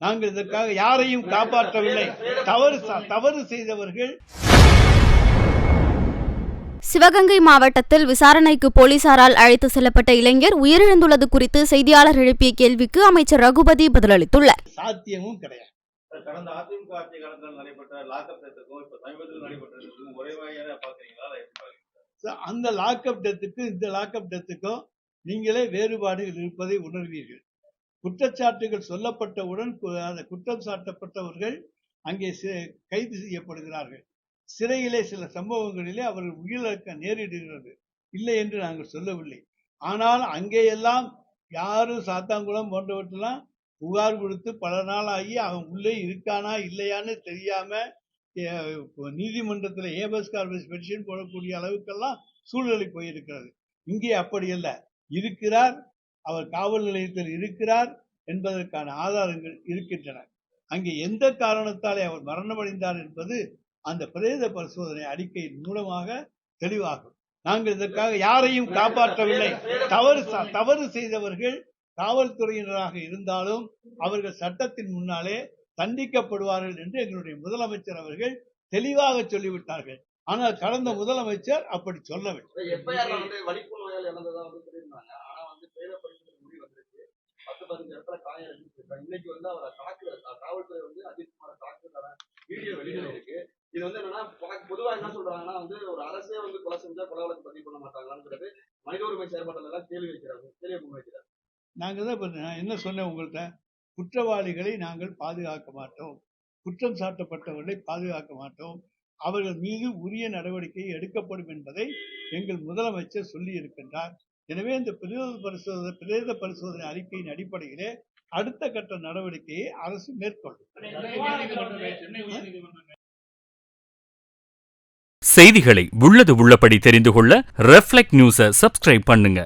நாங்கள் இதற்காக யாரையும் காப்பாற்றவில்லை. தவறு செய்தவர்கள். சிவகங்கை மாவட்டத்தில் விசாரணைக்கு போலீசாரால் அழைத்து செல்லப்பட்ட இளைஞர் உயிரிழந்துள்ளது குறித்து செய்தியாளர் எழுப்பிய கேள்விக்கு அமைச்சர் ரகுபதி பதிலளித்துள்ளார். சாத்தியமும் கிடையாது. கடந்த அதிமுக ஆட்சி காலத்தில் நடைபெற்ற லாக்அப் டெத்துக்கும் இப்ப சமீபத்தில் நடைபெற்றதுக்கும் ஒரே வகையான பாக்குறீங்களா? அந்த லாக்அப் டெத்துக்கும் இந்த லாக்அப் டெத்துக்கும் நீங்களே வேறுபாடுகள் இருப்பதை உணர்வீர்கள். குற்றச்சாட்டுகள் சொல்லப்பட்டவுடன் அந்த குற்றம் சாட்டப்பட்டவர்கள் அங்கே கைது செய்யப்படுகிறார்கள். சிறையிலே சில சம்பவங்களிலே அவர்கள் உயிரிழக்க நேரிடுகிறது. இல்லை என்று நாங்கள் சொல்லவில்லை. ஆனால் அங்கேயெல்லாம் யாரும் சாத்தாங்குளம் போன்றவற்றெல்லாம் புகார் கொடுத்து பல நாளாகி அவன் உள்ளே இருக்கானா இல்லையான்னு தெரியாம நீதிமன்றத்தில் ஏபஸ் கார்பஸ் பெட்டிஷன் போடக்கூடிய அளவுக்கெல்லாம் சூழ்நிலை போயிருக்கிறது. இங்கே அப்படி அல்ல. இருக்கிறார், அவர் காவல் நிலையத்தில் இருக்கிறார் என்பதற்கான ஆதாரங்கள் இருக்கின்றன. அங்கே எந்த காரணத்தாலே அவர் மரணமடைந்தார் என்பது அந்த பிரேத பரிசோதனை அறிக்கையின் மூலமாக தெளிவாகும். நாங்கள் இதற்காக யாரையும் காப்பாற்றவில்லை. தவறு செய்தவர்கள் காவல்துறையினராக இருந்தாலும் அவர்கள் சட்டத்தின் முன்னாலே தண்டிக்கப்படுவார்கள் என்று எங்களுடைய முதலமைச்சர் அவர்கள் தெளிவாக சொல்லிவிட்டார்கள். ஆனால் கடந்த முதலமைச்சர் அப்படி சொல்லவில்லை. இது என்னன்னா பொதுவா என்ன சொல்றாங்கன்னா ஒரு அரசே கொலை செஞ்சா கொலை வழக்கு பதிவு பண்ண மாட்டாங்களாங்கிறது மனித உரிமை செயல்பாட்டில் எல்லாம் கேள்வி வைக்கிறாங்க. நாங்க தான் என்ன சொன்னேன் உங்கள்கிட்ட, குற்றவாளிகளை நாங்கள் பாதுகாக்க மாட்டோம், குற்றம் சாட்டப்பட்டவர்களை பாதுகாக்க மாட்டோம், அவர்கள் மீது உரிய நடவடிக்கை எடுக்கப்படும் என்பதை எங்கள் முதலமைச்சர் சொல்லி இருக்கின்றார். எனவே இந்த பிரேத பரிசோதனை அறிக்கையின் அடிப்படையிலே அடுத்த கட்ட நடவடிக்கையை அரசு மேற்கொள்ளும். செய்திகளை உள்ளது உள்ளபடி தெரிந்து கொள்ள ரெஃப்ளெக்ட் நியூஸை சப்ஸ்கிரைப் பண்ணுங்க.